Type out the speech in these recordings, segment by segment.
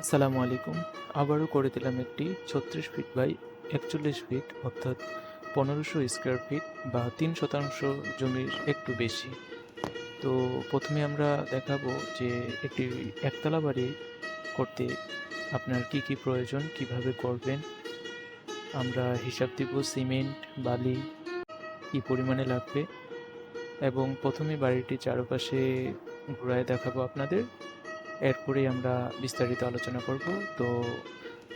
আসসালামু আলাইকুম। আবারও করে দিলাম একটি ৩৬ ফিট বাই ৪১ ফিট অর্থাৎ ১৫০০ স্কোয়ার ফিট বা ৩% জমির একটু বেশি। তো ১ম এ আমরা দেখাবো যে একটি একতলা বাড়ি করতে আপনার কি, কি প্রয়োজন, কিভাবে করবেন। আমরা হিসাব দিব সিমেন্ট, বালি কি পরিমাণে লাগবে এবং ১ম এ বাড়িটির চারপাশে ঘুরায়ে দেখাবো আপনাদের। এরপরেই আমরা বিস্তারিত আলোচনা করব। তো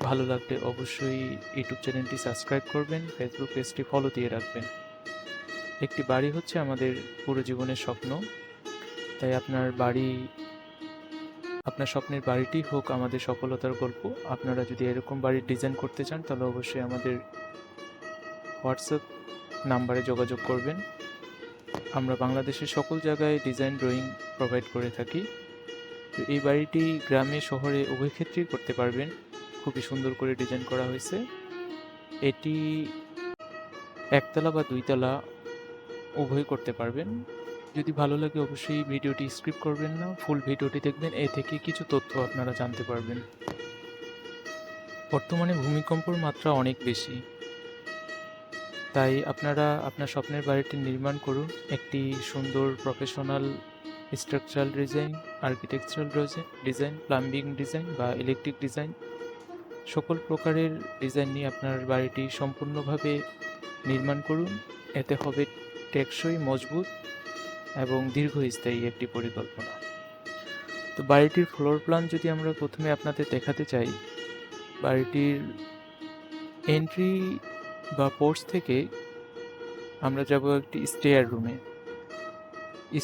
ভালো লাগলে অবশ্যই ইউটিউব চ্যানেলটি সাবস্ক্রাইব করবেন, ফেসবুক পেজটি ফলো দিয়ে রাখবেন। একটি বাড়ি হচ্ছে আমাদের পুরো জীবনের স্বপ্ন। তাই আপনার স্বপ্নের বাড়িটি হোক আমাদের সফলতার গল্প। আপনারা যদি এরকম বাড়ির ডিজাইন করতে চান তাহলে অবশ্যই আমাদের হোয়াটসঅ্যাপ নাম্বারে যোগাযোগ করবেন। আমরা বাংলাদেশের সকল জায়গায় ডিজাইন ড্রয়িং প্রোভাইড করে থাকি। তো এই বাড়িটি গ্রামে শহরে উভয় ক্ষেত্রেই করতে পারবেন। খুবই সুন্দর করে ডিজাইন করা হয়েছে। এটি একতলা বা দুইতলা উভয়ই করতে পারবেন। যদি ভালো লাগে অবশ্যই ভিডিওটি স্কিপ করবেন না, ফুল ভিডিওটি দেখবেন। এ থেকে কিছু তথ্য আপনারা জানতে পারবেন। বর্তমানে ভূমিকম্পর মাত্রা অনেক বেশি। তাই আপনারা আপনার স্বপ্নের বাড়িটি নির্মাণ করুন একটি সুন্দর professional structural design, architectural design, plumbing design বা ইলেকট্রিক ডিজাইন সকল প্রকারের ডিজাইন নিয়ে আপনার বাড়িটি সম্পূর্ণভাবে নির্মাণ করুন। এতে হবে টেকসই, মজবুত এবং দীর্ঘস্থায়ী একটি পরিকল্পনা। তো বাড়িটির ফ্লোর প্ল্যান যদি আমরা প্রথমে আপনাদের দেখাতে চাই, বাড়িটির এন্ট্রি বা পোর্চ থেকে আমরা যাব একটি স্টেয়ার রুমে।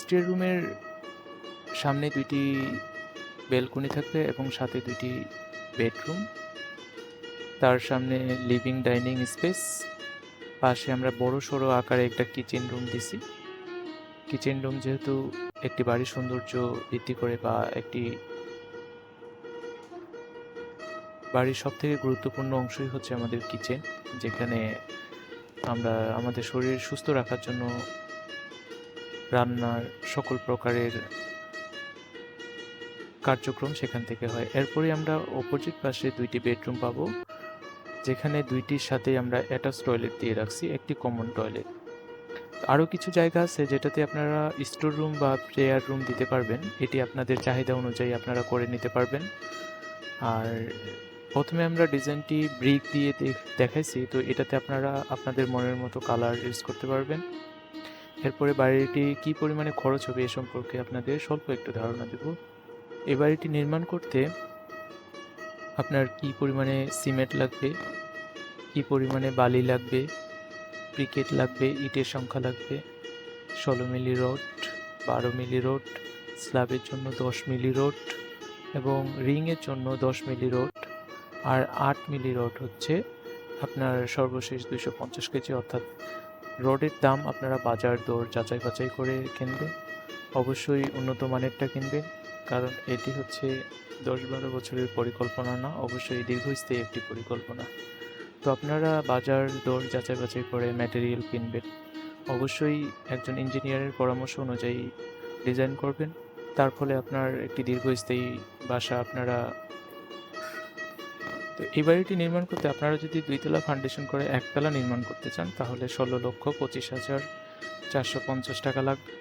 স্টেয়ার রুমের সামনে দুইটি বেলকনি থাকবে এবং সাথে দুইটি বেডরুম, তার সামনে লিভিং ডাইনিং স্পেস, পাশে আমরা বড় সড়ো আকারে একটা কিচেন রুম দিছি। কিচেন রুম যেহেতু একটি বাড়ির সৌন্দর্য বৃদ্ধি করে বা একটি বাড়ির সবথেকে গুরুত্বপূর্ণ অংশই হচ্ছে আমাদের কিচেন, যেখানে আমরা আমাদের শরীর সুস্থ রাখার জন্য রান্নার সকল প্রকারের কার্যক্রম সেখান থেকে হয়। এরপরে আমরা অপোজিট পাশে দুইটি বেডরুম পাবো, যেখানে দুইটির সাথে আমরা অ্যাটাচ টয়লেট দিয়ে রাখছি, একটি কমন টয়লেট। আরও কিছু জায়গা আছে যেটাতে আপনারা স্টোর রুম বা প্রেয়ার রুম দিতে পারবেন। এটি আপনাদের চাহিদা অনুযায়ী আপনারা করে নিতে পারবেন। আর প্রথমে আমরা ডিজাইনটি ব্রিক দিয়ে দেখাইছি, তো এটাতে আপনারা আপনাদের মনের মতো কালার ইউজ করতে পারবেন। এরপরে বাড়িটি কি পরিমাণে খরচ হবে এ সম্পর্কে আপনাদের স্বল্প একটু ধারণা দেব। এই বাড়িটি নির্মাণ করতে আপনার কি পরিমাণে সিমেন্ট লাগবে, কি পরিমাণে বালি লাগবে, ব্রিকেট লাগবে, ইটের সংখ্যা লাগবে ১৬ মিলি রড, ১২ মিলি রড, স্ল্যাবের জন্য ১০ মিলি রড এবং রিংয়ের জন্য ১০ মিলি রড, আর ৮ মিলি রড হচ্ছে আপনার সর্বশেষ ২৫০ কেজি। অর্থাৎ রডের দাম আপনারা বাজার দর যাচাই বাছাই করে কিনবেন। অবশ্যই উন্নত মানেরটা কিনবেন, কারণ এটি হচ্ছে ১০-১২ বছরের পরিকল্পনা না, অবশ্যই দীর্ঘস্থায়ী একটি পরিকল্পনা। তো আপনারা বাজার দর যাচাই বাছাই করে ম্যাটেরিয়াল কিনবেন। অবশ্যই একজন ইঞ্জিনিয়ারের পরামর্শ অনুযায়ী ডিজাইন করবেন। তার ফলে আপনার একটি দীর্ঘস্থায়ী বাসা আপনারা। তো এই বাড়িটি নির্মাণ করতে আপনারা যদি দুইতলা ফাউন্ডেশন করে একতলা নির্মাণ করতে চান তাহলে ১৬,২৫,৪৫০ টাকা লাগবে।